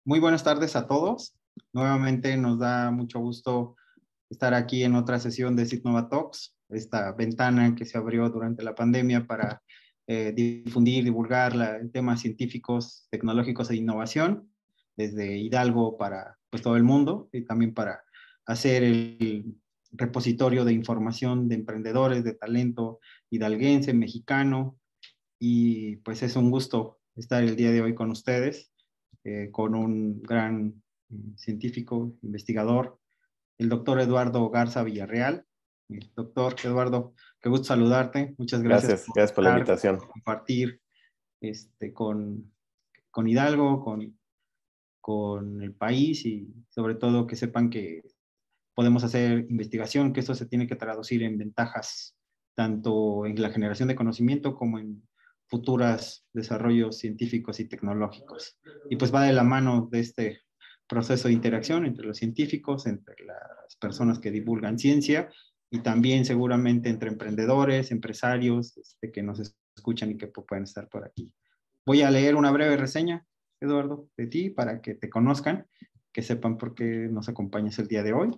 Muy buenas tardes a todos. Nuevamente nos da mucho gusto estar aquí en otra sesión de Citnova Talks, esta ventana que se abrió durante la pandemia para difundir, divulgar temas científicos, tecnológicos e innovación, desde Hidalgo para pues, todo el mundo, y también para hacer el repositorio de información de emprendedores, de talento hidalguense, mexicano, y pues es un gusto estar el día de hoy con ustedes, con un gran científico, investigador, el doctor Eduardo Garza Villarreal. Doctor Eduardo, qué gusto saludarte. Muchas gracias Gracias, por gracias por la estar, invitación. por compartir con Hidalgo, con el país y sobre todo que sepan que podemos hacer investigación, que esto se tiene que traducir en ventajas tanto en la generación de conocimiento como en futuros desarrollos científicos y tecnológicos. Y pues va de la mano de este proceso de interacción entre los científicos, entre las personas que divulgan ciencia y también seguramente entre emprendedores, empresarios que nos escuchan y que pueden estar por aquí. Voy a leer una breve reseña, Eduardo, de ti para que te conozcan, que sepan por qué nos acompañas el día de hoy.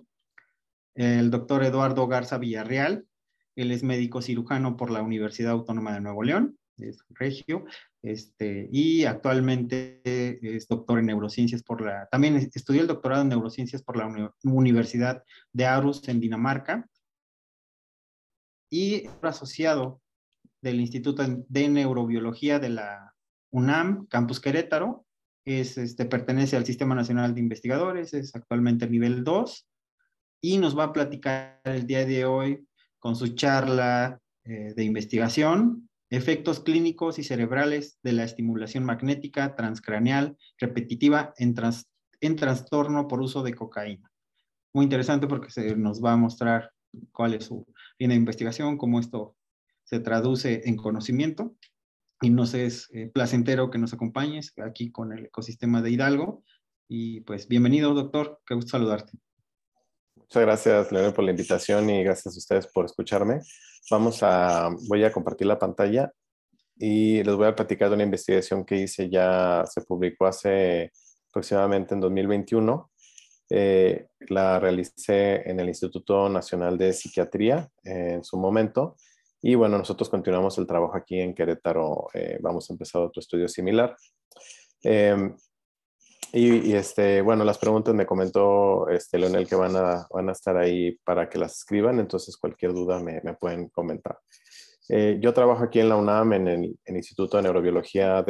El doctor Eduardo Garza Villarreal, él es médico cirujano por la Universidad Autónoma de Nuevo León, es regio, y actualmente es doctor en neurociencias también estudió el doctorado en neurociencias por la Universidad de Aarhus en Dinamarca, y asociado del Instituto de Neurobiología de la UNAM, Campus Querétaro, pertenece al Sistema Nacional de Investigadores, es actualmente nivel 2, y nos va a platicar el día de hoy con su charla de investigación, efectos clínicos y cerebrales de la estimulación magnética transcraneal repetitiva en trastorno por uso de cocaína. Muy interesante porque se nos va a mostrar cuál es su línea de investigación, cómo esto se traduce en conocimiento, y nos es placentero que nos acompañes aquí con el ecosistema de Hidalgo. Y pues bienvenido, doctor, qué gusto saludarte. Muchas gracias, Leonel, por la invitación y gracias a ustedes por escucharme. Voy a compartir la pantalla y les voy a platicar de una investigación que hice, ya se publicó hace aproximadamente en 2021. La realicé en el Instituto Nacional de Psiquiatría en su momento. Y bueno, nosotros continuamos el trabajo aquí en Querétaro. Vamos a empezar otro estudio similar. Bueno, las preguntas me comentó Leonel que van a estar ahí para que las escriban, entonces cualquier duda me pueden comentar. Yo trabajo aquí en la UNAM en el Instituto de Neurobiología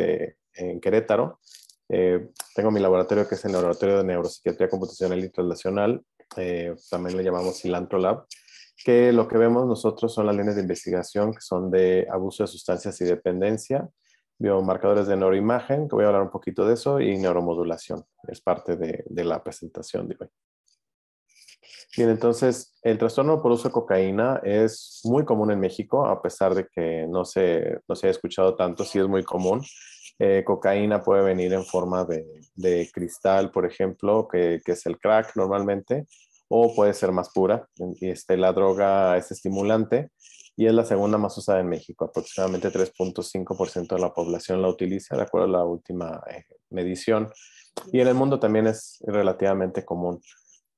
en Querétaro. Tengo mi laboratorio que es el Laboratorio de Neuropsiquiatría Computacional y Translacional, también le llamamos Cilantro Lab, que lo que vemos nosotros son las líneas de investigación que son de abuso de sustancias y dependencia, biomarcadores de neuroimagen, que voy a hablar un poquito de eso, y neuromodulación. Es parte de la presentación de hoy. Bien, entonces, el trastorno por uso de cocaína es muy común en México, a pesar de que no se haya escuchado tanto, sí es muy común. Cocaína puede venir en forma de cristal, por ejemplo, que es el crack normalmente, o puede ser más pura. La droga es estimulante y es la segunda más usada en México. Aproximadamente 3.5% de la población la utiliza, de acuerdo a la última medición. Y en el mundo también es relativamente común.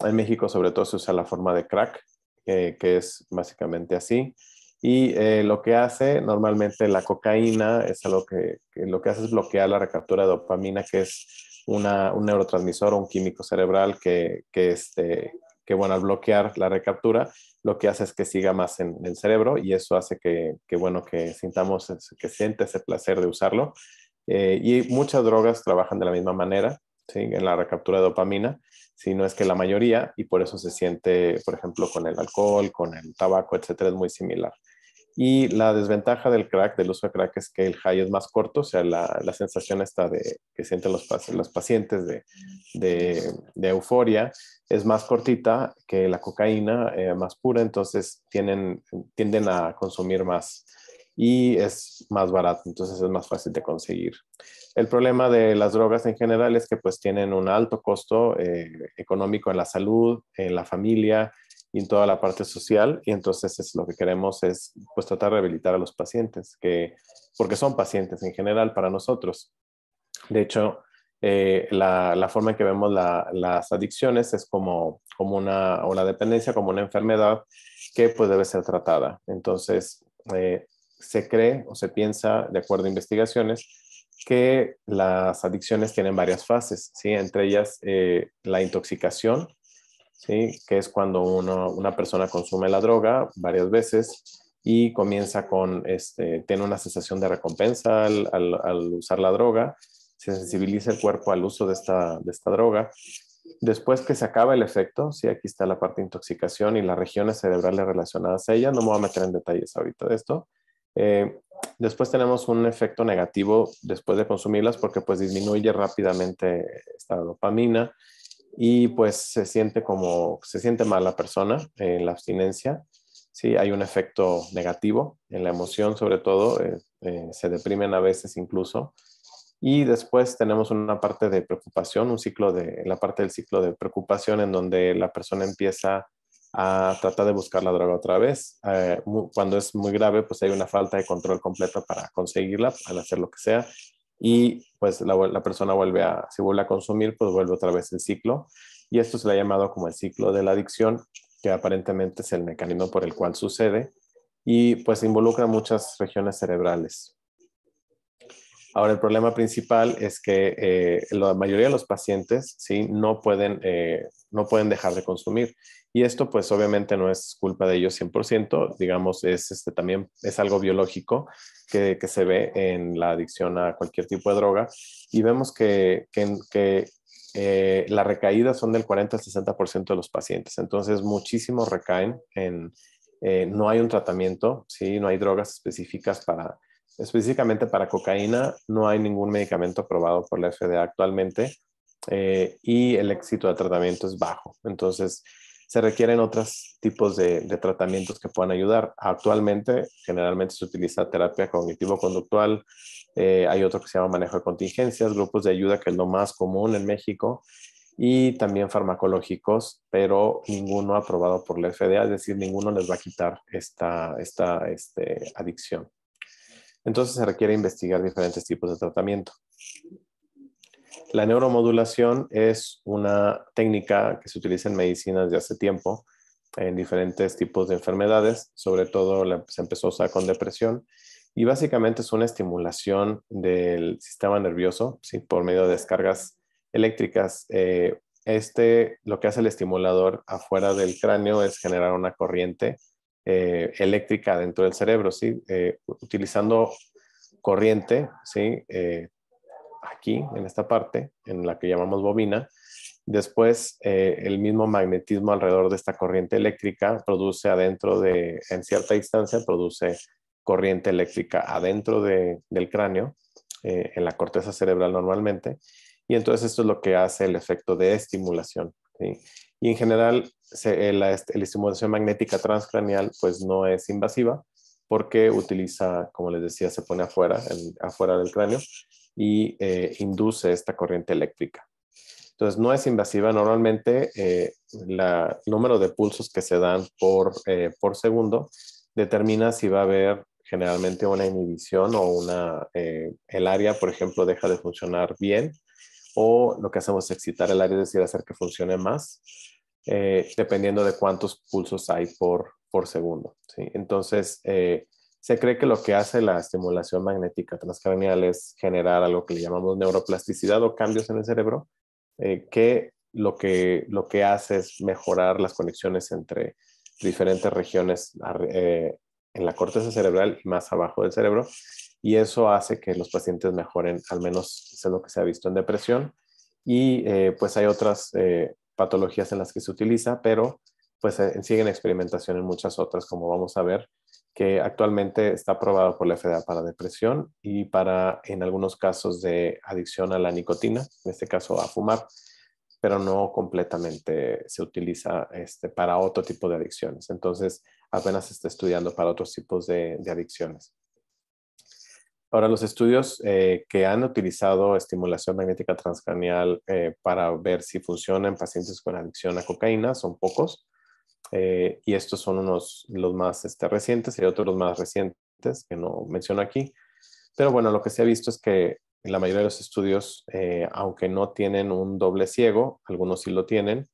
En México sobre todo se usa la forma de crack, que es básicamente así. Y lo que hace normalmente la cocaína es algo que lo que hace es bloquear la recaptura de dopamina, que es un neurotransmisor o un químico cerebral bueno, al bloquear la recaptura, lo que hace es que siga más en el cerebro y eso hace bueno, que siente ese placer de usarlo. Y muchas drogas trabajan de la misma manera, ¿sí? En la recaptura de dopamina, si no es que la mayoría, y por eso se siente, por ejemplo, con el alcohol, con el tabaco, etcétera, es muy similar. Y la desventaja del crack, del uso de crack, es que el high es más corto, o sea, la sensación que sienten los pacientes de euforia es más cortita que la cocaína, más pura, entonces tienden a consumir más y es más barato, entonces es más fácil de conseguir. El problema de las drogas en general es que pues tienen un alto costo económico en la salud, en la familia y en toda la parte social, y entonces lo que queremos es pues tratar de rehabilitar a los pacientes, porque son pacientes en general para nosotros. De hecho, la forma en que vemos las adicciones es como o la dependencia como una enfermedad que pues debe ser tratada. Entonces, se cree o se piensa, de acuerdo a investigaciones, que las adicciones tienen varias fases, ¿sí? Entre ellas la intoxicación, ¿sí? Que es cuando una persona consume la droga varias veces y comienza tiene una sensación de recompensa al usar la droga, se sensibiliza el cuerpo al uso de esta droga. Después que se acaba el efecto, sí, aquí está la parte de intoxicación y las regiones cerebrales relacionadas a ella, no me voy a meter en detalles ahorita de esto. Eh, Después tenemos un efecto negativo después de consumirlas porque pues disminuye rápidamente esta dopamina y pues se siente mal la persona en la abstinencia. Sí, hay un efecto negativo en la emoción, sobre todo, se deprimen a veces incluso. Y después tenemos una parte de preocupación, la parte del ciclo de preocupación en donde la persona empieza a tratar de buscar la droga otra vez. Cuando es muy grave, pues hay una falta de control completa para conseguirla, al hacer lo que sea. Y pues la persona si vuelve a consumir, pues vuelve otra vez el ciclo. Y esto se le ha llamado como el ciclo de la adicción, que aparentemente es el mecanismo por el cual sucede. Y pues involucra muchas regiones cerebrales. Ahora, el problema principal es que la mayoría de los pacientes, ¿sí? No pueden dejar de consumir. Y esto, pues, obviamente no es culpa de ellos 100%, digamos, también es algo biológico que se ve en la adicción a cualquier tipo de droga. Y vemos que las recaídas son del 40 al 60% de los pacientes. Entonces, muchísimos recaen no hay un tratamiento, ¿sí? No hay drogas específicamente para cocaína, no hay ningún medicamento aprobado por la FDA actualmente y el éxito de tratamiento es bajo. Entonces, se requieren otros tipos de tratamientos que puedan ayudar. Actualmente, generalmente se utiliza terapia cognitivo-conductual, hay otro que se llama manejo de contingencias, grupos de ayuda, que es lo más común en México, y también farmacológicos, pero ninguno aprobado por la FDA, es decir, ninguno les va a quitar esta adicción. Entonces se requiere investigar diferentes tipos de tratamiento. La neuromodulación es una técnica que se utiliza en medicina desde hace tiempo en diferentes tipos de enfermedades, sobre todo se empezó a usar con depresión y básicamente es una estimulación del sistema nervioso, ¿sí? Por medio de descargas eléctricas. Lo que hace el estimulador afuera del cráneo es generar una corriente eléctrica dentro del cerebro, ¿sí? Utilizando corriente, ¿sí? Aquí, en esta parte, en la que llamamos bobina. Después, el mismo magnetismo alrededor de esta corriente eléctrica produce en cierta distancia, produce corriente eléctrica adentro del cráneo, en la corteza cerebral normalmente. Y entonces esto es lo que hace el efecto de estimulación, ¿sí? Y en general, la estimulación magnética transcranial pues no es invasiva porque utiliza, como les decía, se pone afuera del cráneo y induce esta corriente eléctrica. Entonces, no es invasiva. Normalmente, el número de pulsos que se dan por segundo determina si va a haber generalmente una inhibición o el área, por ejemplo, deja de funcionar bien, o lo que hacemos es excitar el área, es decir, hacer que funcione más, dependiendo de cuántos pulsos hay por segundo, ¿sí? Entonces, se cree que lo que hace la estimulación magnética transcranial es generar algo que le llamamos neuroplasticidad o cambios en el cerebro, que lo que hace es mejorar las conexiones entre diferentes regiones en la corteza cerebral y más abajo del cerebro. Y eso hace que los pacientes mejoren, al menos es lo que se ha visto en depresión. Y pues hay otras patologías en las que se utiliza, pero pues siguen experimentación en muchas otras, como vamos a ver, que actualmente está aprobado por la FDA para depresión y en algunos casos de adicción a la nicotina, en este caso a fumar, pero no completamente se utiliza para otro tipo de adicciones. Entonces, apenas se está estudiando para otros tipos de adicciones. Ahora, los estudios que han utilizado estimulación magnética transcranial para ver si funciona en pacientes con adicción a cocaína son pocos. Y estos son los más recientes y otros los más recientes que no menciono aquí. Pero bueno, lo que se ha visto es que la mayoría de los estudios, aunque no tienen un doble ciego, algunos sí lo tienen.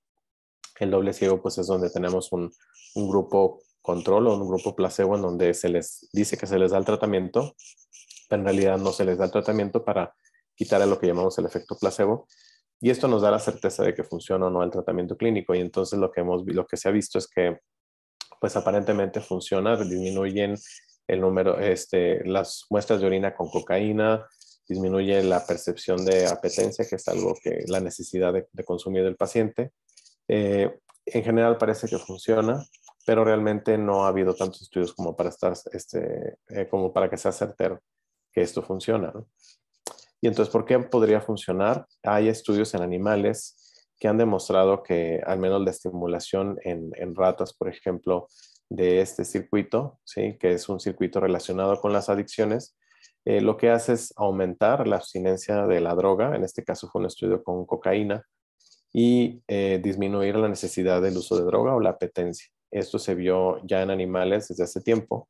El doble ciego pues es donde tenemos un grupo control o un grupo placebo en donde se les dice que se les da el tratamiento, pero en realidad no se les da el tratamiento para quitar lo que llamamos el efecto placebo. Y esto nos da la certeza de que funciona o no el tratamiento clínico. Y entonces lo que se ha visto es que pues aparentemente funciona, disminuyen el número, las muestras de orina con cocaína, disminuye la percepción de apetencia, que es algo que la necesidad de consumir del paciente. En general parece que funciona, pero realmente no ha habido tantos estudios como para estar, como para que sea certero que esto funciona, ¿no? Y entonces, ¿por qué podría funcionar? Hay estudios en animales que han demostrado que al menos la estimulación en ratas, por ejemplo, de este circuito, ¿sí? Que es un circuito relacionado con las adicciones, lo que hace es aumentar la abstinencia de la droga, en este caso fue un estudio con cocaína, y disminuir la necesidad del uso de droga o la apetencia. Esto se vio ya en animales desde hace tiempo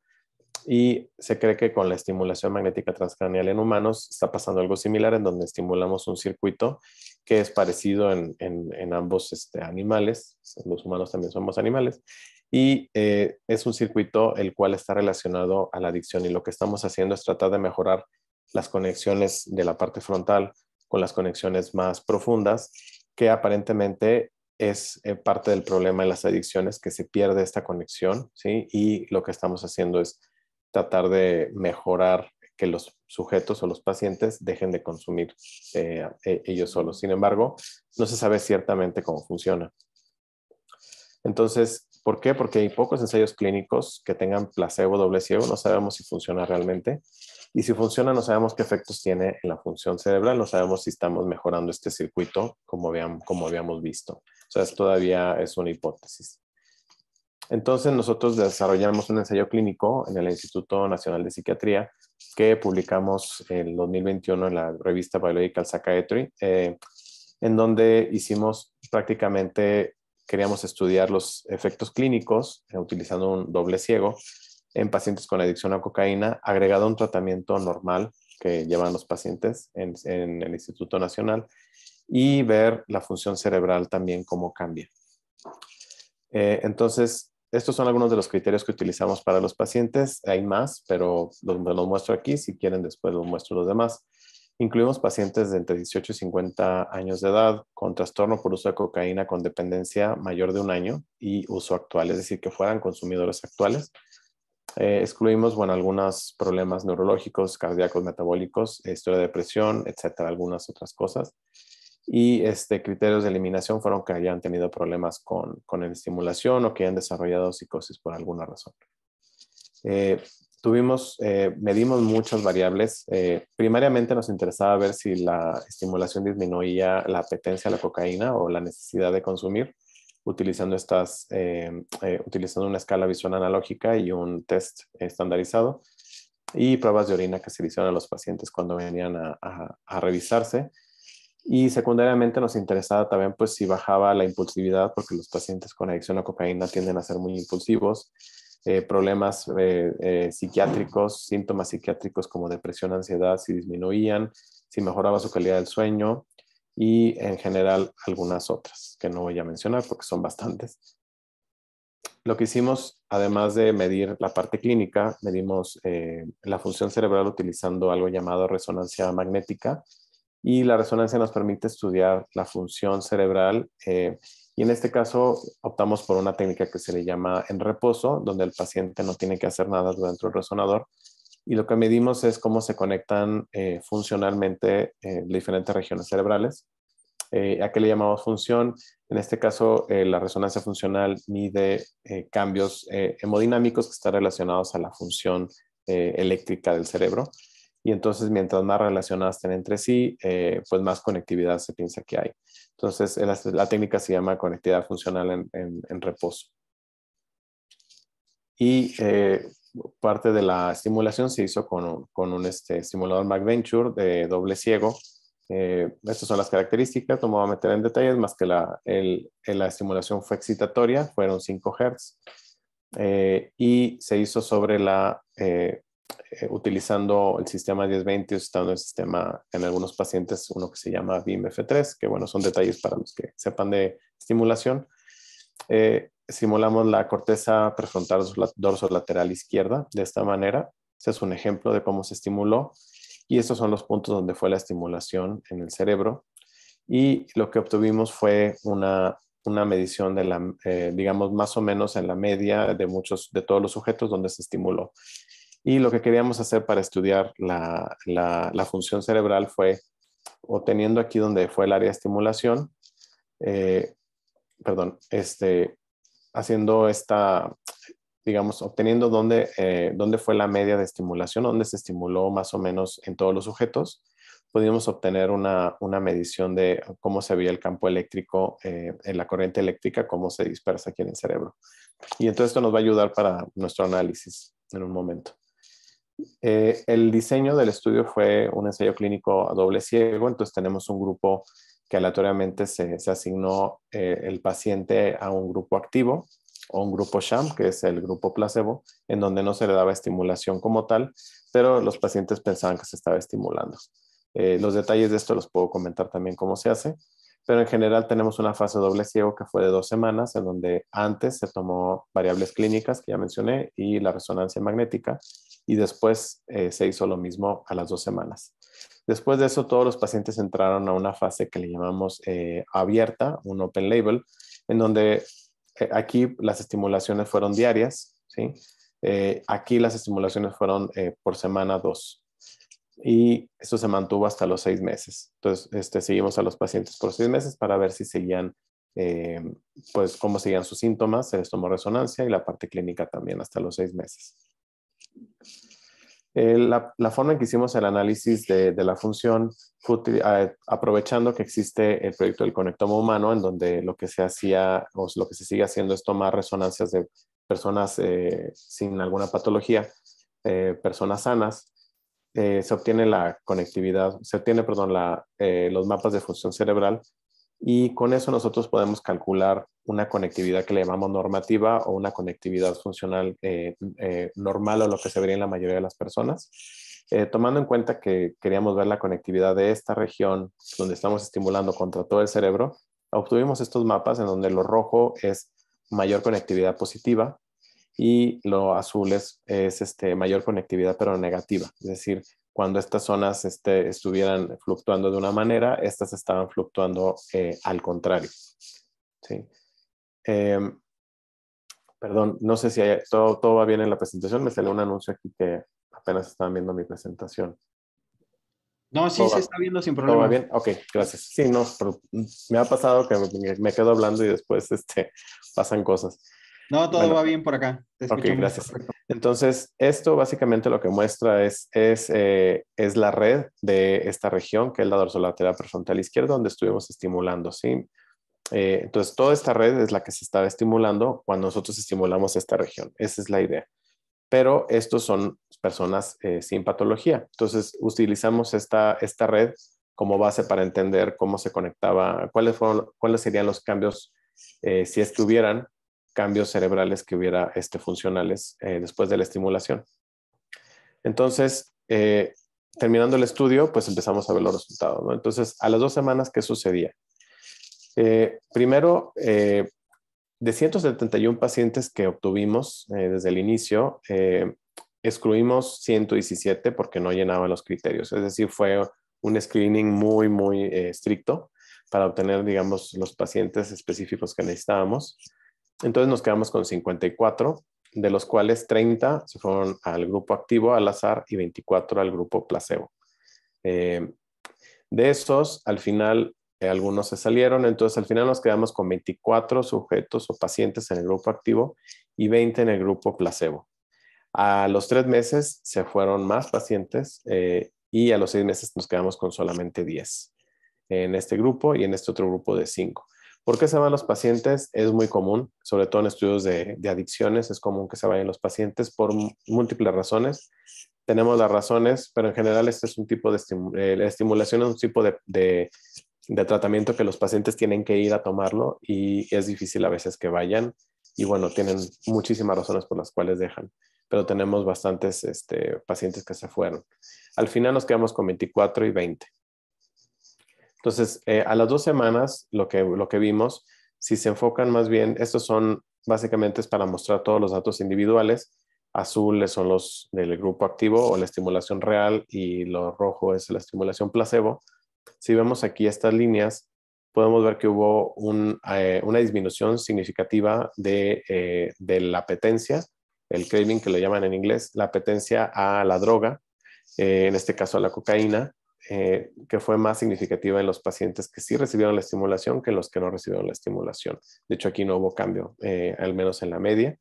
y se cree que con la estimulación magnética transcranial en humanos está pasando algo similar en donde estimulamos un circuito que es parecido en ambos animales. Los humanos también somos animales. Y es un circuito el cual está relacionado a la adicción y lo que estamos haciendo es tratar de mejorar las conexiones de la parte frontal con las conexiones más profundas, que aparentemente es parte del problema de las adicciones, que se pierde esta conexión, ¿sí? Y lo que estamos haciendo es tratar de mejorar que los sujetos o los pacientes dejen de consumir ellos solos. Sin embargo, no se sabe ciertamente cómo funciona. Entonces, ¿por qué? Porque hay pocos ensayos clínicos que tengan placebo doble ciego. No sabemos si funciona realmente. Y si funciona, no sabemos qué efectos tiene en la función cerebral. No sabemos si estamos mejorando este circuito como habíamos visto. O sea, todavía es una hipótesis. Entonces, nosotros desarrollamos un ensayo clínico en el Instituto Nacional de Psiquiatría que publicamos en 2021 en la revista Biological Psychiatry, en donde hicimos prácticamente, queríamos estudiar los efectos clínicos utilizando un doble ciego en pacientes con adicción a cocaína, agregado a un tratamiento normal que llevan los pacientes en el Instituto Nacional, y ver la función cerebral también cómo cambia. Entonces, estos son algunos de los criterios que utilizamos para los pacientes. Hay más, pero los muestro aquí. Si quieren, después los muestro los demás. Incluimos pacientes de entre 18 y 50 años de edad con trastorno por uso de cocaína con dependencia mayor de 1 año y uso actual, es decir, que fueran consumidores actuales. Excluimos, bueno, algunos problemas neurológicos, cardíacos, metabólicos, historia de depresión, etcétera, algunas otras cosas. Y criterios de eliminación fueron que hayan tenido problemas con la estimulación o que hayan desarrollado psicosis por alguna razón. Medimos muchas variables. Primariamente nos interesaba ver si la estimulación disminuía la apetencia a la cocaína o la necesidad de consumir, utilizando utilizando una escala visual analógica y un test estandarizado y pruebas de orina que se le hicieron a los pacientes cuando venían a revisarse. Y secundariamente nos interesaba también pues si bajaba la impulsividad, porque los pacientes con adicción a cocaína tienden a ser muy impulsivos, problemas psiquiátricos, síntomas psiquiátricos como depresión, ansiedad, si disminuían, si mejoraba su calidad del sueño y en general algunas otras que no voy a mencionar porque son bastantes. Lo que hicimos, además de medir la parte clínica, medimos la función cerebral utilizando algo llamado resonancia magnética. Y la resonancia nos permite estudiar la función cerebral y en este caso optamos por una técnica que se le llama en reposo, donde el paciente no tiene que hacer nada dentro del resonador. Y lo que medimos es cómo se conectan funcionalmente diferentes regiones cerebrales. ¿A qué le llamamos función? En este caso, la resonancia funcional mide cambios hemodinámicos que están relacionados a la función eléctrica del cerebro. Y entonces, mientras más relacionadas estén entre sí, pues más conectividad se piensa que hay. Entonces, la técnica se llama conectividad funcional en reposo. Y parte de la estimulación se hizo con un estimulador MagVenture de doble ciego. Estas son las características, no me voy a meter en detalles, más que la estimulación fue excitatoria, fueron 5 Hz. Y se hizo sobre utilizando el sistema 1020, usando el sistema en algunos pacientes, uno que se llama BIM-F3, que bueno, son detalles para los que sepan de estimulación. Simulamos la corteza prefrontal dorsolateral izquierda de esta manera. Este es un ejemplo de cómo se estimuló. Y estos son los puntos donde fue la estimulación en el cerebro. Y lo que obtuvimos fue una medición de la, digamos, más o menos en la media de todos los sujetos donde se estimuló. Y lo que queríamos hacer para estudiar la función cerebral fue, obteniendo aquí donde fue el área de estimulación, haciendo digamos, obteniendo dónde fue la media de estimulación, dónde se estimuló más o menos en todos los sujetos, pudimos obtener una medición de cómo se veía el campo eléctrico en la corriente eléctrica, cómo se dispersa aquí en el cerebro. Y entonces esto nos va a ayudar para nuestro análisis en un momento. El diseño del estudio fue un ensayo clínico a doble ciego, entonces tenemos un grupo que aleatoriamente se asignó el paciente a un grupo activo o un grupo sham, que es el grupo placebo, en donde no se le daba estimulación como tal, pero los pacientes pensaban que se estaba estimulando. Los detalles de esto los puedo comentar también cómo se hace, pero en general tenemos una fase doble ciego que fue de 2 semanas, en donde antes se tomó variables clínicas que ya mencioné y la resonancia magnética, y después se hizo lo mismo a las 2 semanas. Después de eso, todos los pacientes entraron a una fase que le llamamos abierta, un open label, en donde aquí las estimulaciones fueron diarias, ¿sí? Aquí las estimulaciones fueron por semana 2. Y esto se mantuvo hasta los 6 meses. Entonces, seguimos a los pacientes por 6 meses para ver si seguían, pues, cómo seguían sus síntomas. Se les tomó resonancia y la parte clínica también hasta los 6 meses. La forma en que hicimos el análisis de la función fue aprovechando que existe el proyecto del conectoma humano, en donde lo que se hacía o lo que se sigue haciendo es tomar resonancias de personas sin alguna patología, personas sanas. Se obtiene la conectividad, los mapas de función cerebral, y con eso nosotros podemos calcular una conectividad que le llamamos normativa o una conectividad funcional normal, o lo que se vería en la mayoría de las personas. Tomando en cuenta que queríamos ver la conectividad de esta región donde estamos estimulando contra todo el cerebro, obtuvimos estos mapas en donde lo rojo es mayor conectividad positiva y lo azul es mayor conectividad pero negativa. Es decir, cuando estas zonas estuvieran fluctuando de una manera, estas estaban fluctuando al contrario. ¿Sí? Perdón, no sé si todo va bien en la presentación. Me salió un anuncio aquí que apenas estaban viendo mi presentación. No, sí se está viendo sin ¿Todo problema. va bien? Ok, gracias. Sí, no, pero me ha pasado que me quedo hablando y después pasan cosas. No, todo va bien por acá. Te Ok, escuchamos gracias. perfecto. Entonces, esto básicamente lo que muestra es la red de esta región, que es la dorsolateral prefrontal izquierda, donde estuvimos estimulando, ¿sí? Entonces, toda esta red es la que se estaba estimulando cuando nosotros estimulamos esta región. Esa es la idea. Pero estos son personas sin patología. Entonces, utilizamos esta red como base para entender cómo se conectaba, cuáles serían los cambios, si es que hubieran cambios cerebrales que hubiera funcionales después de la estimulación. Entonces, terminando el estudio, pues empezamos a ver los resultados, ¿no? Entonces, a las 2 semanas, ¿qué sucedía? Primero, de 171 pacientes que obtuvimos desde el inicio, excluimos 117 porque no llenaban los criterios. Es decir, fue un screening muy, muy estricto para obtener, digamos, los pacientes específicos que necesitábamos. Entonces nos quedamos con 54, de los cuales 30 se fueron al grupo activo al azar y 24 al grupo placebo. De esos, al final, algunos se salieron, entonces al final nos quedamos con 24 sujetos o pacientes en el grupo activo y 20 en el grupo placebo. A los 3 meses se fueron más pacientes y a los 6 meses nos quedamos con solamente 10 en este grupo y en este otro grupo de 5. ¿Por qué se van los pacientes? Es muy común, sobre todo en estudios de adicciones, es común que se vayan los pacientes por múltiples razones. Tenemos las razones, pero en general este es un tipo de la estimulación es un tipo de tratamiento que los pacientes tienen que ir a tomarlo y es difícil a veces que vayan y bueno, tienen muchísimas razones por las cuales dejan. pero tenemos bastantes pacientes que se fueron. Al final nos quedamos con 24 y 20. Entonces, a las 2 semanas, lo que vimos, si se enfocan más bien, estos son básicamente es para mostrar todos los datos individuales. Azules son los del grupo activo o la estimulación real y lo rojo es la estimulación placebo. Si vemos aquí estas líneas, podemos ver que hubo una disminución significativa de la apetencia, el craving que le llaman en inglés, la apetencia a la droga, en este caso a la cocaína, que fue más significativa en los pacientes que sí recibieron la estimulación que en los que no recibieron la estimulación. De hecho, aquí no hubo cambio, al menos en la media.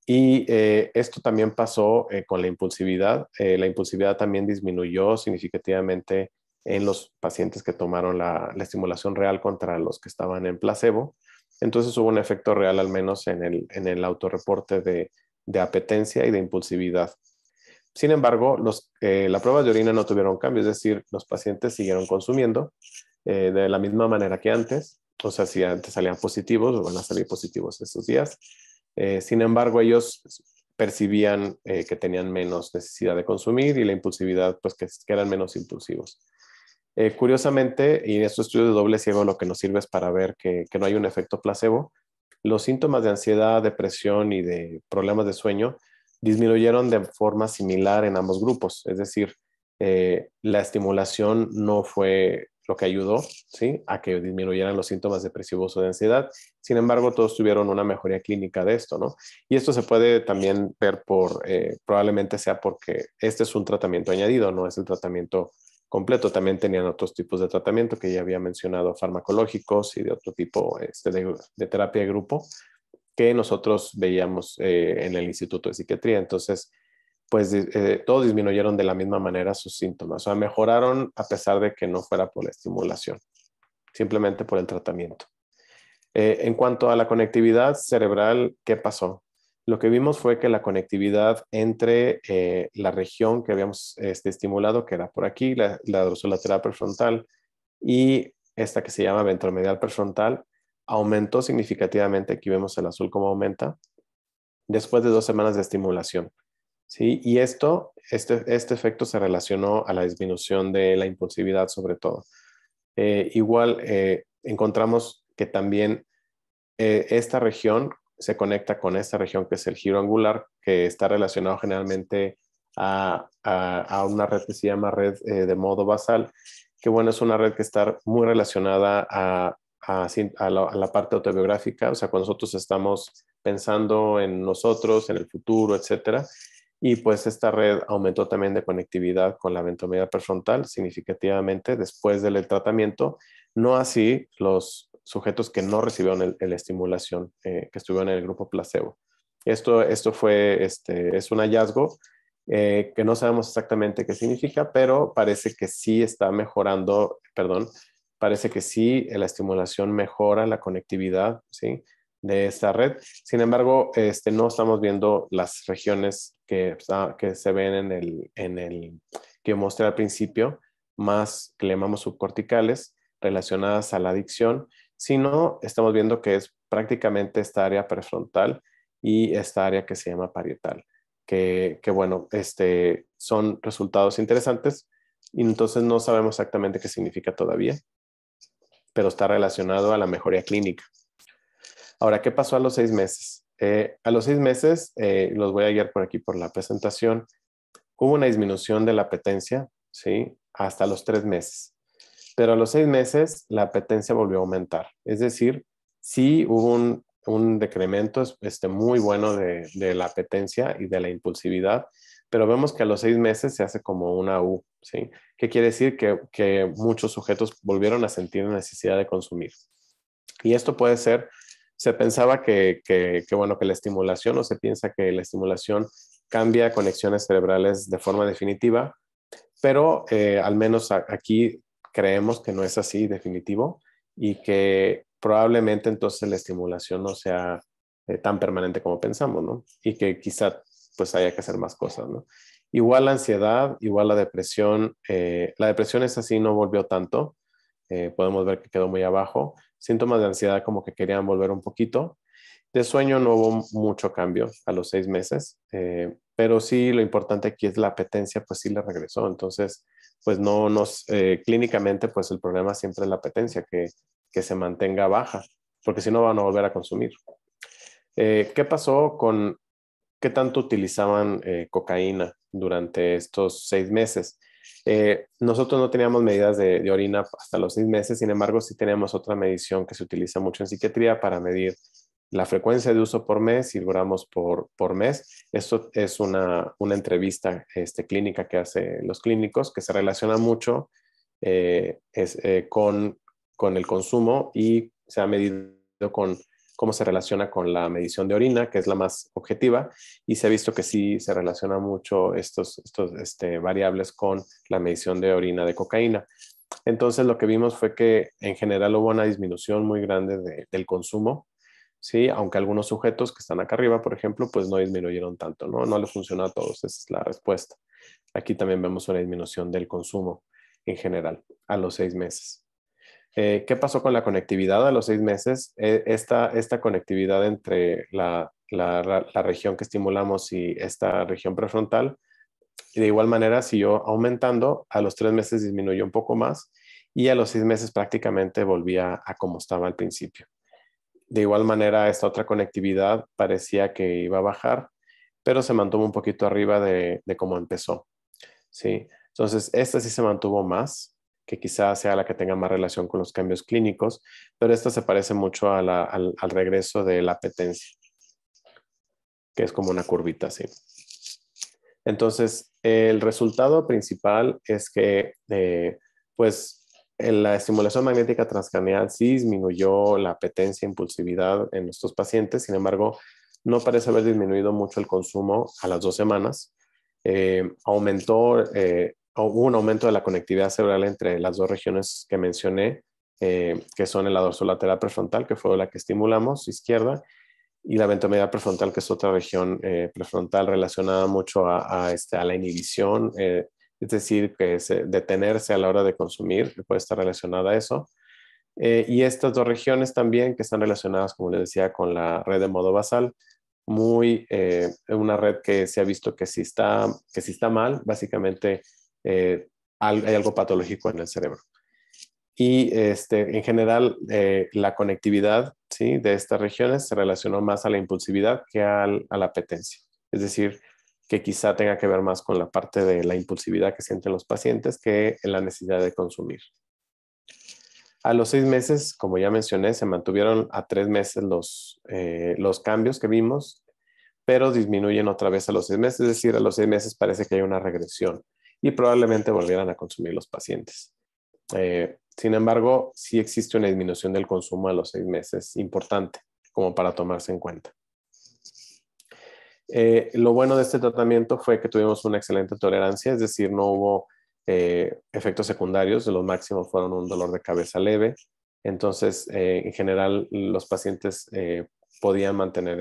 Y esto también pasó con la impulsividad. La impulsividad también disminuyó significativamente en los pacientes que tomaron la estimulación real contra los que estaban en placebo. Entonces hubo un efecto real al menos en el autorreporte de apetencia y de impulsividad. Sin embargo, las pruebas de orina no tuvieron cambio, es decir, los pacientes siguieron consumiendo de la misma manera que antes. O sea, si antes salían positivos, van a salir positivos estos días. Sin embargo, ellos percibían que tenían menos necesidad de consumir y la impulsividad, pues que eran menos impulsivos. Curiosamente, y en estos estudios de doble ciego lo que nos sirve es para ver que no hay un efecto placebo, los síntomas de ansiedad, depresión y de problemas de sueño disminuyeron de forma similar en ambos grupos. Es decir, la estimulación no fue lo que ayudó, ¿sí?, a que disminuyeran los síntomas depresivos o de ansiedad. Sin embargo, todos tuvieron una mejoría clínica de esto, ¿no? Y esto se puede también ver probablemente sea porque este es un tratamiento añadido, no es el tratamiento completo. También tenían otros tipos de tratamiento que ya había mencionado, farmacológicos y de otro tipo de terapia de grupo que nosotros veíamos en el Instituto de Psiquiatría. Entonces, pues todos disminuyeron de la misma manera sus síntomas. O sea, mejoraron a pesar de que no fuera por la estimulación, simplemente por el tratamiento. En cuanto a la conectividad cerebral, ¿qué pasó? Lo que vimos fue que la conectividad entre la región que habíamos estimulado, que era por aquí, la dorsolateral prefrontal, y esta que se llama ventromedial prefrontal, aumentó significativamente. Aquí vemos el azul cómo aumenta después de 2 semanas de estimulación. ¿Sí? Y este efecto se relacionó a la disminución de la impulsividad sobre todo. Igual encontramos que también esta región se conecta con esta región que es el giro angular, que está relacionado generalmente a una red que se llama red de modo basal, que bueno, es una red que está muy relacionada a la parte autobiográfica, o sea, cuando nosotros estamos pensando en nosotros, en el futuro, etcétera. Y pues esta red aumentó también de conectividad con la ventromedial prefrontal significativamente después del tratamiento, no así los sujetos que no recibieron la estimulación, que estuvieron en el grupo placebo. Esto es un hallazgo que no sabemos exactamente qué significa, pero parece que sí está mejorando, parece que sí la estimulación mejora la conectividad, ¿sí?, de esta red. Sin embargo, no estamos viendo las regiones que se ven en el que mostré al principio, más que le llamamos subcorticales, relacionadas a la adicción, sino estamos viendo que es prácticamente esta área prefrontal y esta área que se llama parietal, que bueno, son resultados interesantes y entonces no sabemos exactamente qué significa todavía, pero está relacionado a la mejoría clínica. Ahora, ¿qué pasó a los 6 meses? A los 6 meses, los voy a guiar por aquí por la presentación, hubo una disminución de la apetencia, ¿sí?, hasta los 3 meses. Pero a los 6 meses la apetencia volvió a aumentar. Es decir, sí hubo un decremento muy bueno de la apetencia y de la impulsividad, pero vemos que a los 6 meses se hace como una U, ¿sí? ¿Qué quiere decir? Que muchos sujetos volvieron a sentir necesidad de consumir. Y esto puede ser, se pensaba que la estimulación, o se piensa que la estimulación cambia conexiones cerebrales de forma definitiva, pero al menos aquí creemos que no es así definitivo y que probablemente entonces la estimulación no sea tan permanente como pensamos, ¿no? Y que quizá pues haya que hacer más cosas, ¿no? Igual la ansiedad, igual la depresión es así, no volvió tanto, podemos ver que quedó muy abajo. Síntomas de ansiedad como que querían volver un poquito De sueño no hubo mucho cambio a los 6 meses, pero sí lo importante aquí es la apetencia, pues sí le regresó. Entonces, pues no clínicamente, pues el problema siempre es la apetencia, que se mantenga baja, porque si no van a volver a consumir. ¿Qué pasó con qué tanto utilizaban cocaína durante estos 6 meses? Nosotros no teníamos medidas de orina hasta los 6 meses, sin embargo, sí teníamos otra medición que se utiliza mucho en psiquiatría para medir la frecuencia de uso por mes y gramos por mes. Esto es una entrevista clínica que hacen los clínicos que se relaciona mucho con el consumo y se ha medido con cómo se relaciona con la medición de orina, que es la más objetiva, y se ha visto que sí se relaciona mucho estos variables con la medición de orina de cocaína. Entonces lo que vimos fue que en general hubo una disminución muy grande del consumo, ¿sí? Aunque algunos sujetos que están acá arriba, por ejemplo, pues no disminuyeron tanto, ¿no? No les funcionó a todos, esa es la respuesta. Aquí también vemos una disminución del consumo en general a los 6 meses. ¿Qué pasó con la conectividad a los 6 meses? Esta conectividad entre la región que estimulamos y esta región prefrontal, y de igual manera siguió aumentando, a los 3 meses disminuyó un poco más y a los 6 meses prácticamente volvía a como estaba al principio. De igual manera, esta otra conectividad parecía que iba a bajar, pero se mantuvo un poquito arriba de cómo empezó, ¿sí? Entonces, esta sí se mantuvo más, que quizás sea la que tenga más relación con los cambios clínicos, pero esta se parece mucho al regreso de la apetencia, que es como una curvita así. Entonces, el resultado principal es que, pues, en la estimulación magnética transcranial sí disminuyó la apetencia e impulsividad en estos pacientes, sin embargo, no parece haber disminuido mucho el consumo a las 2 semanas. Hubo un aumento de la conectividad cerebral entre las 2 regiones que mencioné, que son la dorsolateral prefrontal, que fue la que estimulamos, izquierda, y la ventromedial prefrontal, que es otra región prefrontal relacionada mucho a la inhibición, es decir, que es detenerse a la hora de consumir, que puede estar relacionada a eso. Y estas 2 regiones también que están relacionadas, como les decía, con la red de modo basal, una red que se ha visto que si está mal, básicamente hay algo patológico en el cerebro. Y en general, la conectividad, ¿sí?, de estas regiones se relacionó más a la impulsividad que a la apetencia. Es decir, que quizá tenga que ver más con la parte de la impulsividad que sienten los pacientes que en la necesidad de consumir. A los 6 meses, como ya mencioné, se mantuvieron a 3 meses los cambios que vimos, pero disminuyen otra vez a los 6 meses. Es decir, a los 6 meses parece que hay una regresión y probablemente volvieran a consumir los pacientes. Sin embargo, sí existe una disminución del consumo a los 6 meses, importante, como para tomarse en cuenta. Lo bueno de este tratamiento fue que tuvimos una excelente tolerancia, es decir, no hubo efectos secundarios, los máximos fueron un dolor de cabeza leve. Entonces, en general, los pacientes podían mantener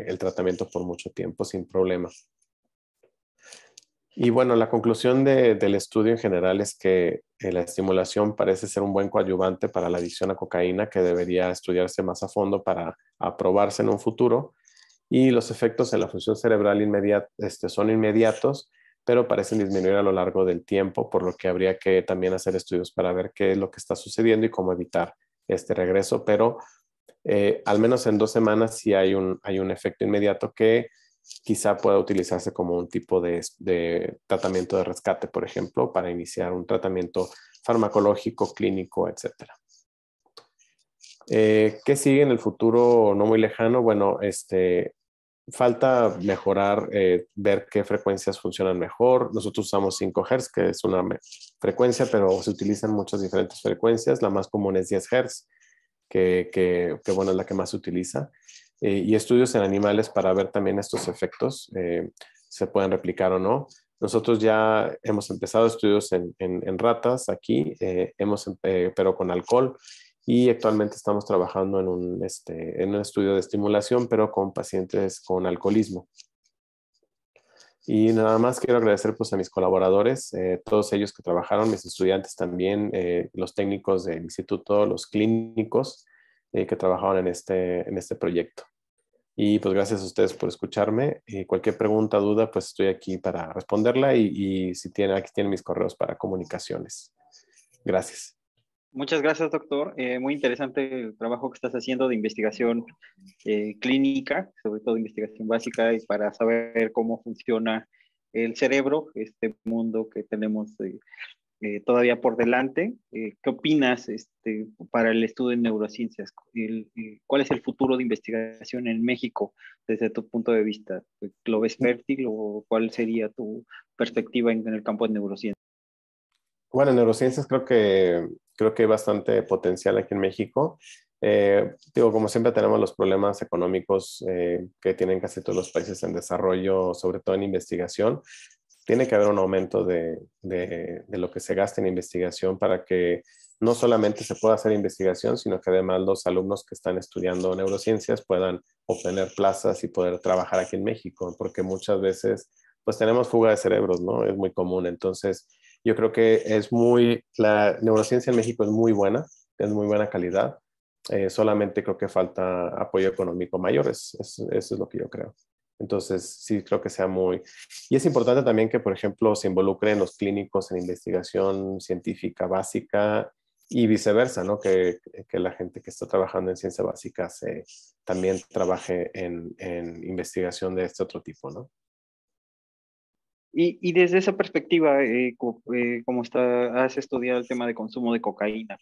el tratamiento por mucho tiempo sin problemas. Y bueno, la conclusión del estudio en general es que la estimulación parece ser un buen coadyuvante para la adicción a cocaína que debería estudiarse más a fondo para aprobarse en un futuro. Y los efectos en la función cerebral son inmediatos, pero parecen disminuir a lo largo del tiempo, por lo que habría que también hacer estudios para ver qué es lo que está sucediendo y cómo evitar este regreso. Pero al menos en 2 semanas sí hay un efecto inmediato que quizá pueda utilizarse como un tipo de tratamiento de rescate, por ejemplo, para iniciar un tratamiento farmacológico, clínico, etc. ¿Qué sigue en el futuro no muy lejano? Bueno, falta mejorar, ver qué frecuencias funcionan mejor. Nosotros usamos 5 Hz, que es una frecuencia, pero se utilizan muchas diferentes frecuencias. La más común es 10 Hz, que bueno, es la que más se utiliza. Y estudios en animales para ver también estos efectos, se pueden replicar o no. Nosotros ya hemos empezado estudios en ratas aquí, pero con alcohol, y actualmente estamos trabajando en un estudio de estimulación, pero con pacientes con alcoholismo. Y nada más quiero agradecer pues a mis colaboradores, todos ellos que trabajaron, mis estudiantes también, los técnicos del instituto, los clínicos que trabajaron en este proyecto. Y pues gracias a ustedes por escucharme. Y cualquier pregunta, duda, pues estoy aquí para responderla y si tienen, aquí tienen mis correos para comunicaciones. Gracias. Muchas gracias, doctor. Muy interesante el trabajo que estás haciendo de investigación clínica, sobre todo investigación básica, y para saber cómo funciona el cerebro, este mundo que tenemos todavía por delante. ¿Qué opinas para el estudio en neurociencias? ¿Cuál es el futuro de investigación en México desde tu punto de vista? ¿Lo ves fértil o cuál sería tu perspectiva en el campo de neurociencias? Bueno, en neurociencias creo que hay bastante potencial aquí en México. Digo, como siempre tenemos los problemas económicos que tienen casi todos los países en desarrollo, sobre todo en investigación. Tiene que haber un aumento de lo que se gasta en investigación para que no solamente se pueda hacer investigación, sino que además los alumnos que están estudiando neurociencias puedan obtener plazas y poder trabajar aquí en México, porque muchas veces pues tenemos fuga de cerebros, ¿no? Es muy común. Entonces, yo creo que la neurociencia en México es muy buena calidad. Solamente creo que falta apoyo económico mayor, eso es lo que yo creo. Entonces, sí, creo que sea muy... Y es importante también que, por ejemplo, se involucren los clínicos en investigación científica básica y viceversa, ¿no? Que la gente que está trabajando en ciencia básica también trabaje en investigación de este otro tipo, ¿no? Y desde esa perspectiva, como has estudiado el tema de consumo de cocaína,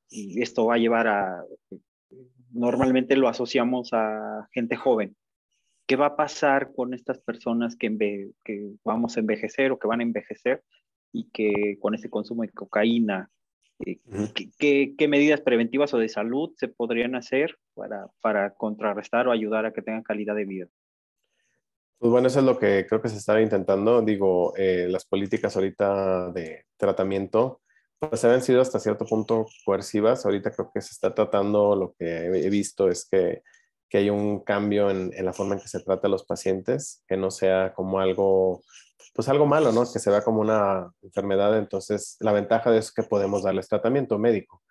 y esto va a llevar normalmente lo asociamos a gente joven. ¿Qué va a pasar con estas personas que vamos a envejecer o que van a envejecer y que con ese consumo de cocaína, Ujú. qué medidas preventivas o de salud se podrían hacer para contrarrestar o ayudar a que tengan calidad de vida? Pues bueno, eso es lo que creo que se está intentando. Digo, las políticas ahorita de tratamiento, pues han sido hasta cierto punto coercivas. Ahorita creo que se está tratando, lo que he visto es que hay un cambio en la forma en que se trata a los pacientes, que no sea como algo, pues algo malo, ¿no? Que se vea como una enfermedad. Entonces, la ventaja de eso es que podemos darles tratamiento médico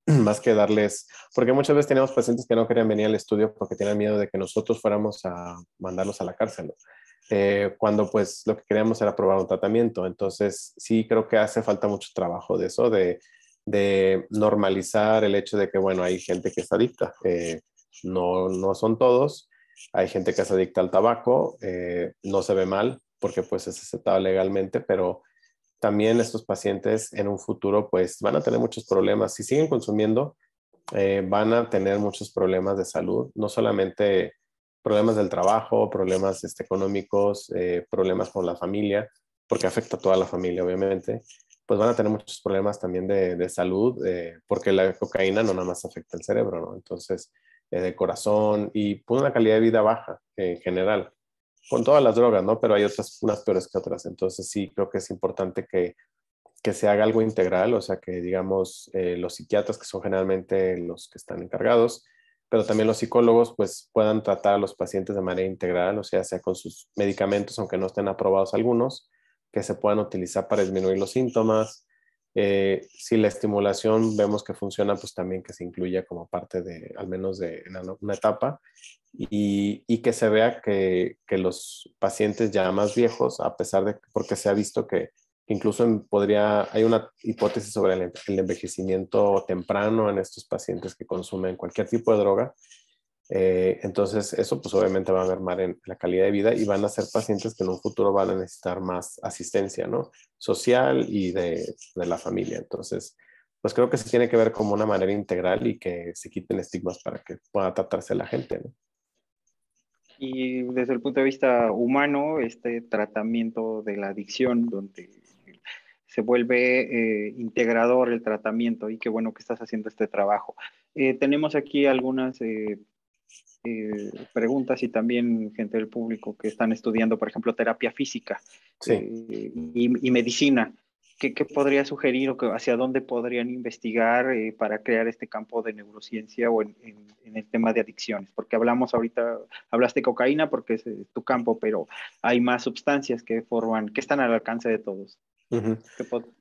más que darles, porque muchas veces teníamos pacientes que no querían venir al estudio porque tenían miedo de que nosotros fuéramos a mandarlos a la cárcel, ¿no? Cuando pues lo que queríamos era probar un tratamiento. Entonces sí creo que hace falta mucho trabajo de eso, de normalizar el hecho de que, bueno, hay gente que es adicta, no son todos, hay gente que es adicta al tabaco, no se ve mal porque pues es aceptado legalmente, pero también estos pacientes en un futuro pues van a tener muchos problemas. Si siguen consumiendo, van a tener muchos problemas de salud, no solamente problemas del trabajo, problemas económicos, problemas con la familia, porque afecta a toda la familia obviamente, pues van a tener muchos problemas también de salud, porque la cocaína no nada más afecta el cerebro, ¿no? Entonces, de corazón y pues, una calidad de vida baja en general con todas las drogas, ¿no? Pero hay otras, unas peores que otras. Entonces sí, creo que es importante que se haga algo integral, o sea, que digamos los psiquiatras, que son generalmente los que están encargados, pero también los psicólogos, pues puedan tratar a los pacientes de manera integral, o sea con sus medicamentos, aunque no estén aprobados algunos, que se puedan utilizar para disminuir los síntomas. Si la estimulación vemos que funciona, pues también que se incluya como parte de, al menos de una etapa, y que se vea que los pacientes ya más viejos, a pesar de, porque se ha visto que incluso hay una hipótesis sobre el envejecimiento temprano en estos pacientes que consumen cualquier tipo de droga. Entonces, eso pues obviamente va a mermar en la calidad de vida y van a ser pacientes que en un futuro van a necesitar más asistencia, ¿no? Social y de la familia. Entonces, pues creo que se tiene que ver como una manera integral y que se quiten estigmas para que pueda tratarse la gente, ¿no? Y desde el punto de vista humano, este tratamiento de la adicción, donde se vuelve integrador el tratamiento, y qué bueno que estás haciendo este trabajo. Tenemos aquí algunas preguntas y también gente del público que están estudiando, por ejemplo, terapia física Sí. y medicina. ¿Qué podría sugerir o hacia dónde podrían investigar para crear este campo de neurociencia o en el tema de adicciones? Porque hablamos ahorita, hablaste de cocaína porque es tu campo, pero hay más sustancias que están al alcance de todos. Uh -huh. ¿Qué pod-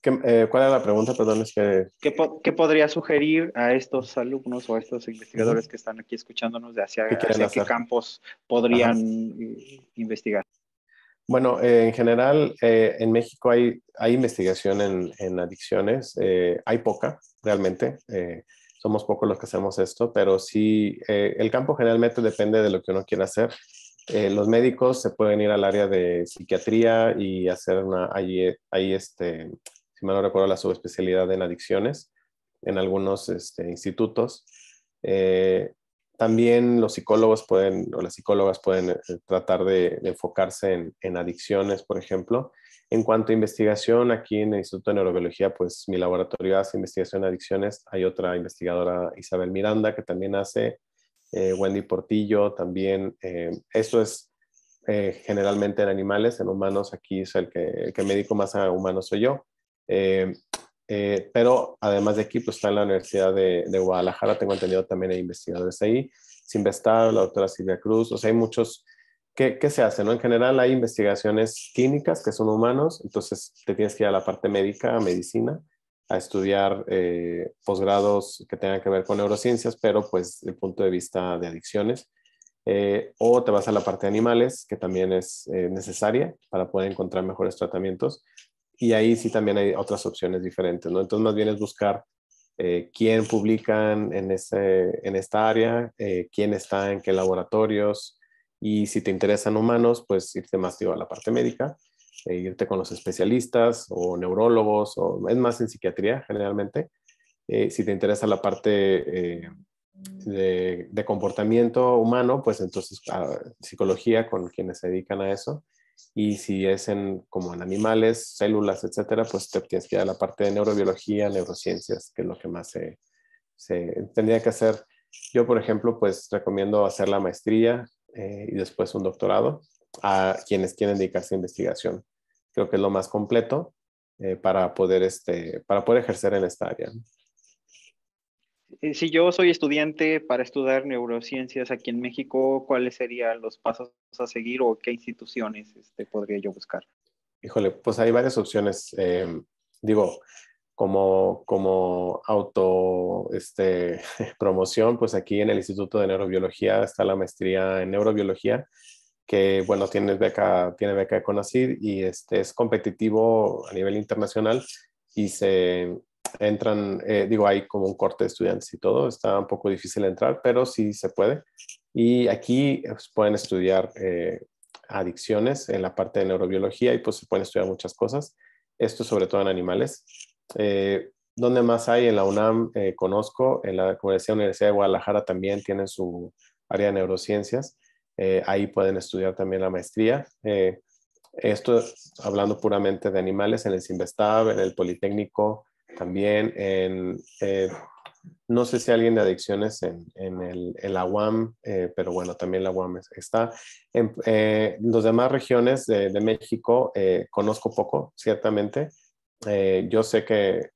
¿Cuál era la pregunta? Perdón, es que... ¿Qué podría sugerir a estos alumnos o a estos investigadores Ujú. que están aquí escuchándonos de ¿Qué quieren hacia qué hacer? campos Ajá. podrían investigar? Bueno, en general, en México hay investigación en adicciones. Hay poca, realmente. Somos pocos los que hacemos esto, pero sí, el campo generalmente depende de lo que uno quiera hacer. Los médicos se pueden ir al área de psiquiatría y hacer si mal no recuerdo, la subespecialidad en adicciones en algunos institutos. Eh, También los psicólogos pueden, o las psicólogas pueden tratar de enfocarse en adicciones, por ejemplo. En cuanto a investigación, aquí en el Instituto de Neurobiología, pues mi laboratorio hace investigación en adicciones. Hay otra investigadora, Isabel Miranda, que también hace, Wendy Portillo también. Esto es generalmente en animales, en humanos. Aquí es el que me dedico más a humanos soy yo. Eh, pero además de aquí, pues está en la Universidad de Guadalajara, tengo entendido también hay investigadores ahí, Sinvestab, la doctora Silvia Cruz, o sea, hay muchos. ¿Qué se hace? ¿No? En general hay investigaciones clínicas que son humanos, entonces te tienes que ir a la parte médica, a medicina, a estudiar posgrados que tengan que ver con neurociencias, pero pues desde el punto de vista de adicciones. O te vas a la parte de animales, que también es necesaria para poder encontrar mejores tratamientos. Y ahí sí también hay otras opciones diferentes, ¿no? Entonces más bien es buscar quién publican en esta área, quién está en qué laboratorios, y si te interesan humanos, pues irte más digo, a la parte médica, irte con los especialistas o neurólogos, o es más en psiquiatría generalmente. Si te interesa la parte de comportamiento humano, pues entonces psicología con quienes se dedican a eso. Y si es como en animales, células, etcétera, pues te tienes que ir a la parte de neurobiología, neurociencias, que es lo que más se tendría que hacer. Yo, por ejemplo, pues recomiendo hacer la maestría y después un doctorado a quienes quieren dedicarse a investigación. Creo que es lo más completo para poder ejercer en esta área. Si yo soy estudiante para estudiar neurociencias aquí en México, ¿cuáles serían los pasos a seguir o qué instituciones podría yo buscar? Híjole, pues hay varias opciones. Digo, como auto promoción, pues aquí en el Instituto de Neurobiología está la maestría en neurobiología, que bueno, tiene beca de CONACYT y es competitivo a nivel internacional y se entran, hay como un corte de estudiantes y todo, está un poco difícil entrar, pero sí se puede. Y aquí pues, pueden estudiar adicciones en la parte de neurobiología y pues se pueden estudiar muchas cosas. Esto sobre todo en animales. ¿Dónde más hay? En la UNAM conozco, en la Universidad de Guadalajara también tienen su área de neurociencias. Ahí pueden estudiar también la maestría. Esto hablando puramente de animales, en el Sinvestab, en el Politécnico, también no sé si alguien de adicciones en la UAM, pero bueno, también la UAM está. En las demás regiones de México conozco poco, ciertamente. Yo sé que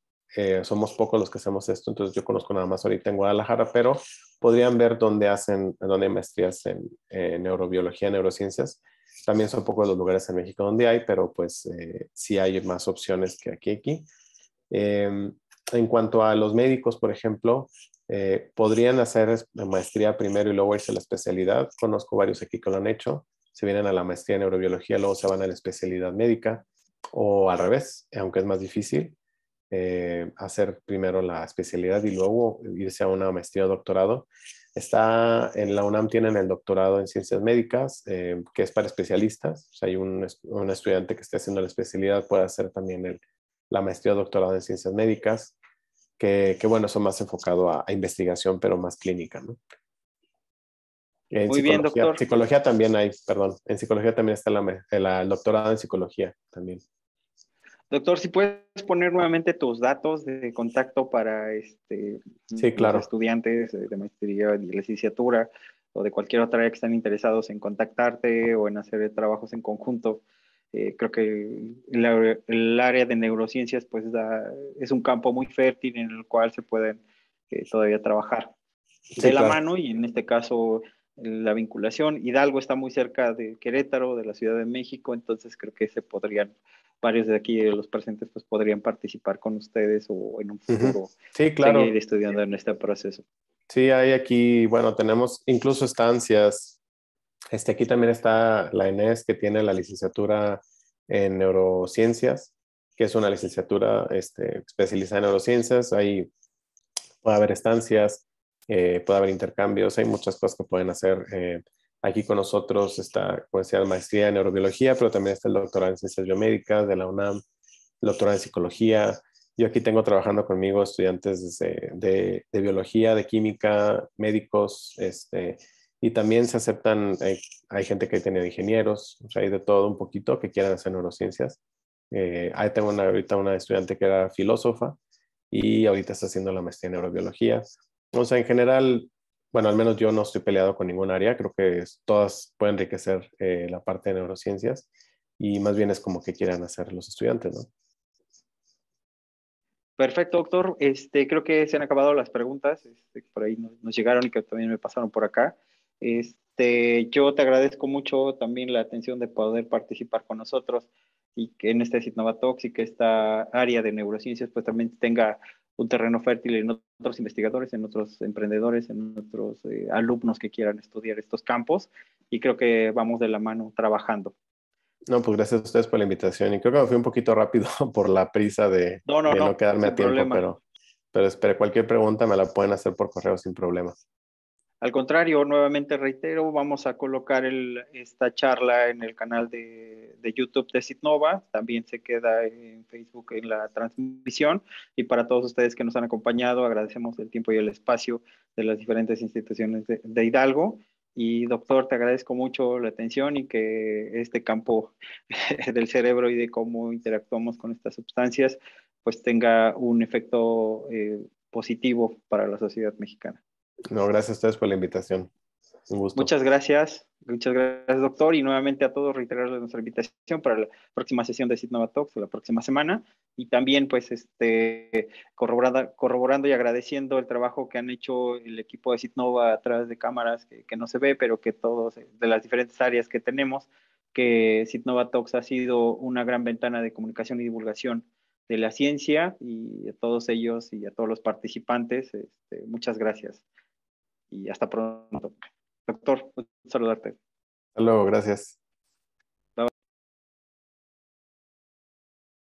somos pocos los que hacemos esto, entonces yo conozco nada más ahorita en Guadalajara, pero podrían ver dónde hay maestrías en neurobiología, neurociencias. También son pocos los lugares en México donde hay, pero pues sí hay más opciones que aquí. En cuanto a los médicos, por ejemplo, podrían hacer maestría primero y luego irse a la especialidad. Conozco varios aquí que lo han hecho. Se vienen a la maestría en neurobiología, luego se van a la especialidad médica, o al revés, aunque es más difícil, hacer primero la especialidad y luego irse a una maestría o doctorado. En la UNAM tienen el doctorado en ciencias médicas, que es para especialistas. O sea, hay un estudiante que esté haciendo la especialidad, puede hacer también la maestría o doctorado en ciencias médicas, que bueno, son más enfocado a investigación, pero más clínica, ¿no? En Muy bien, doctor. psicología también hay, perdón, en psicología también está el doctorado en psicología también. Doctor, si puedes poner nuevamente tus datos de contacto para Sí, los claro. estudiantes de maestría y licenciatura o de cualquier otra área que están interesados en contactarte o en hacer trabajos en conjunto. Creo que el área de neurociencias pues es un campo muy fértil en el cual se pueden todavía trabajar Sí, de la claro. mano y en este caso la vinculación. Hidalgo está muy cerca de Querétaro, de la Ciudad de México, entonces creo que se podrían varios de aquí de los presentes pues podrían participar con ustedes o en un futuro Sí, seguir claro. estudiando en este proceso. Sí, hay aquí, bueno, tenemos incluso estancias. Aquí también está la ENES, que tiene la licenciatura en neurociencias, que es una licenciatura especializada en neurociencias. Ahí puede haber estancias, puede haber intercambios, hay muchas cosas que pueden hacer. Aquí con nosotros está, como decía, la maestría en neurobiología, pero también está el doctorado en ciencias biomédicas de la UNAM, el doctorado en psicología. Yo aquí tengo trabajando conmigo estudiantes de biología, de química, médicos, y también se aceptan, hay gente que tiene ingenieros, o sea, hay de todo un poquito que quieran hacer neurociencias. Ahí tengo ahorita una estudiante que era filósofa y ahorita está haciendo la maestría en neurobiología. O sea, en general, bueno, al menos yo no estoy peleado con ningún área, creo que todas pueden enriquecer la parte de neurociencias y más bien es como que quieran hacer los estudiantes, ¿no? Perfecto, doctor. Creo que se han acabado las preguntas, que por ahí nos llegaron y que también me pasaron por acá. Yo te agradezco mucho también la atención de poder participar con nosotros y que en este Citnova Talks y que esta área de neurociencias pues también tenga un terreno fértil en otros investigadores, en otros emprendedores, en otros alumnos que quieran estudiar estos campos y creo que vamos de la mano trabajando. No, pues gracias a ustedes por la invitación y creo que me fui un poquito rápido por la prisa No, no, de no no, quedarme a sin tiempo, problema. pero espero cualquier pregunta me la pueden hacer por correo sin problema. Al contrario, nuevamente reitero, vamos a colocar esta charla en el canal de YouTube de Citnova, también se queda en Facebook en la transmisión y para todos ustedes que nos han acompañado, agradecemos el tiempo y el espacio de las diferentes instituciones de Hidalgo y doctor, te agradezco mucho la atención y que este campo del cerebro y de cómo interactuamos con estas sustancias pues tenga un efecto positivo para la sociedad mexicana. No, gracias a ustedes por la invitación. Un gusto. Muchas gracias, doctor, y nuevamente a todos reiterarles nuestra invitación para la próxima sesión de Citnova Talks la próxima semana, y también pues corroborando y agradeciendo el trabajo que han hecho el equipo de Citnova a través de cámaras que no se ve, pero que todos, de las diferentes áreas que tenemos, que Citnova Talks ha sido una gran ventana de comunicación y divulgación de la ciencia, y a todos ellos y a todos los participantes, muchas gracias y hasta pronto. Doctor, saludarte. Hasta luego, gracias.